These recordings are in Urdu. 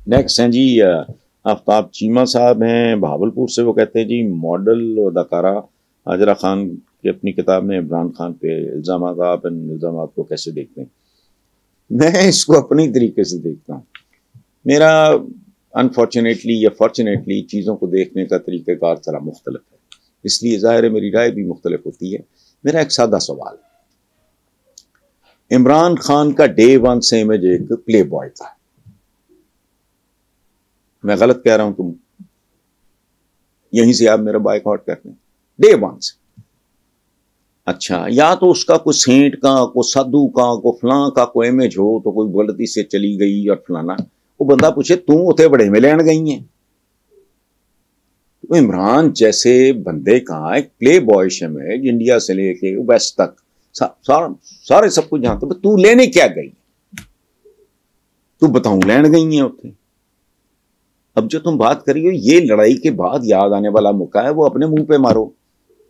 نیکسٹ ہیں جی آفتاب چیمہ صاحب ہیں بہاولپور سے. وہ کہتے ہیں جی ماڈل و اداکارہ ہاجرہ خان کی اپنی کتاب میں عمران خان پہ الزامات، آپ ان الزامات کو کیسے دیکھتے ہیں؟ میں اس کو اپنی طریقے سے دیکھتا ہوں. میرا انفارچونیٹلی یا فارچونیٹلی چیزوں کو دیکھنے کا طریقہ کار ذرا مختلف ہے، اس لیے ظاہر ہے میری رائے بھی مختلف ہوتی ہے. میرا ایک سادہ سوال، عمران خان کا ڈے ون سے امیج ایک پلے بوائے تھا. میں غلط کہہ رہا ہوں؟ تم یہیں سے آپ میرا بائک آؤٹ کرتے ہیں ڈے ون سے. اچھا، یا تو اس کا کوئی سینٹ کا، کوئی سدھو کا، کوئی فلاں کا کوئی امیج ہو تو کوئی غلطی سے چلی گئی اور فلانا، وہ بندہ پوچھے تم اتنے بڑے میں لین گئی ہیں. تو عمران جیسے بندے کا ایک پلے بوائش امیج انڈیا سے لے کے ویسٹ تک سارے سب کچھ جانتے، تو لینے کیا گئی؟ تو بتاؤں لین گئی ہیں اتنے. اب جو تم بات کری ہو یہ لڑائی کے بعد یاد آنے والا موقع ہے، وہ اپنے منہ پہ مارو.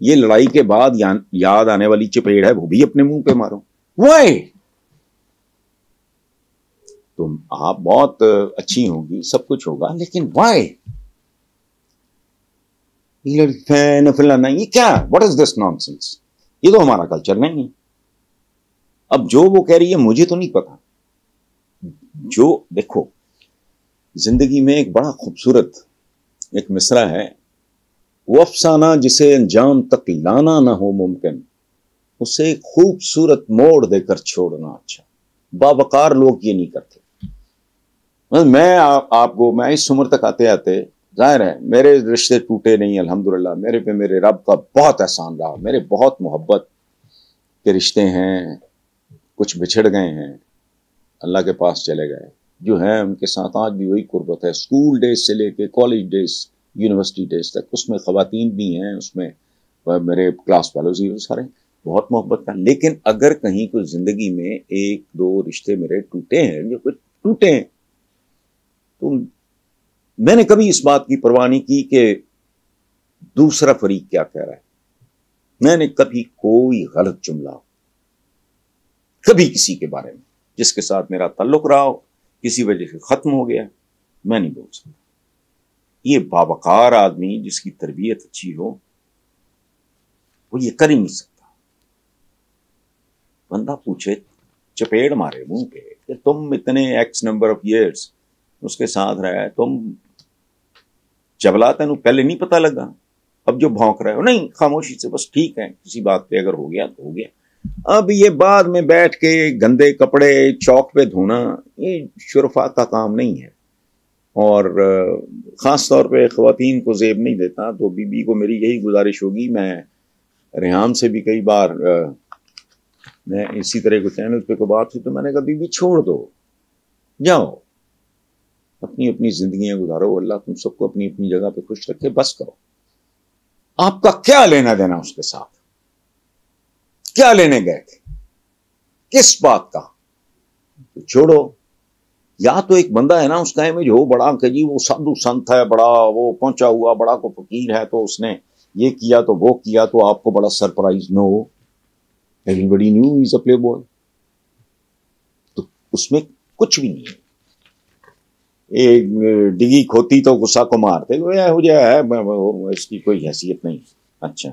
یہ لڑائی کے بعد یاد آنے والی چپیڑ ہے، وہ بھی اپنے منہ پہ مارو. وائی؟ تم آپ بہت اچھی ہوگی، سب کچھ ہوگا، لیکن وائی فلانا؟ یہ کیا؟ What is this naan sense? یہ تو ہمارا کلچر نہیں ہے. اب جو وہ کہہ رہی ہے مجھے تو نہیں پتا. جو دیکھو زندگی میں ایک بڑا خوبصورت ایک مصرع ہے، وہ افسانہ جسے انجام تک لانا نہ ہو ممکن، اسے ایک خوبصورت موڑ دے کر چھوڑنا اچھا. باوقار لوگ یہ نہیں کرتے. میں آپ کو، میں اس عمر تک آتے آتے ظاہر ہے میرے رشتے ٹوٹے نہیں الحمدللہ. میرے پہ میرے رب کا بہت احسان رہا. میرے بہت محبت کے رشتے ہیں، کچھ بچھڑ گئے ہیں، اللہ کے پاس چلے گئے. جو ہیں ان کے ساتھ آج بھی وہی قربت ہے، اسکول ڈیز سے لے کے کالج ڈیز، یونیورسٹی ڈیز تک. اس میں خواتین بھی ہیں، اس میں میرے کلاس فیلوز ہی سارے، بہت محبت کا. لیکن اگر کہیں کوئی زندگی میں ایک دو رشتے میرے ٹوٹے ہیں، جو کچھ ٹوٹے ہیں، تو میں نے کبھی اس بات کی پرواہ نہیں کی کہ دوسرا فریق کیا کہہ رہا ہے. میں نے کبھی کوئی غلط جملہ کبھی کسی کے بارے میں جس کے ساتھ میرا تعلق رہا ہو کسی وجہ سے ختم ہو گیا، میں نہیں بول سکتا. یہ باوقار آدمی جس کی تربیت اچھی ہو وہ یہ کر ہی نہیں سکتا. بندہ پوچھے چپیڑ مارے منہ پہ کہ تم اتنے ایکس نمبر آف ایئرس اس کے ساتھ رہے، تم جبلا تینوں پہلے نہیں پتا لگا، اب جو بھونک رہے ہو. نہیں، خاموشی سے بس ٹھیک ہے، کسی بات پہ اگر ہو گیا تو ہو گیا. اب یہ بعد میں بیٹھ کے گندے کپڑے چوک پہ دھونا یہ شرفا کا کام نہیں ہے، اور خاص طور پہ خواتین کو زیب نہیں دیتا. تو بی بی کو میری یہی گزارش ہوگی. میں ریحان سے بھی کئی بار میں اسی طرح کو چینل پہ کو بات ہوئی تو میں نے کہا بی بی چھوڑ دو، جاؤ اپنی اپنی زندگیاں گزارو، اللہ تم سب کو اپنی اپنی جگہ پہ خوش رکھے، بس کرو. آپ کا کیا لینا دینا اس کے ساتھ؟ کیا لینے گئے تھے؟ کس بات کا؟ تو چھوڑو. یا تو ایک بندہ ہے نا اس کا امیج ہو بڑا کہ جی وہ سادھو سنت ہے، بڑا وہ پہنچا ہوا، بڑا کو فقیر ہے، تو اس نے یہ کیا تو وہ کیا تو آپ کو بڑا سرپرائز نہ ہو. ایوری نیو از اے پلے بوائے. تو اس میں کچھ بھی نہیں ہے. ایک ڈگی کھوتی تو غصہ کو مارتے، ہے اس کی کوئی حیثیت نہیں. اچھا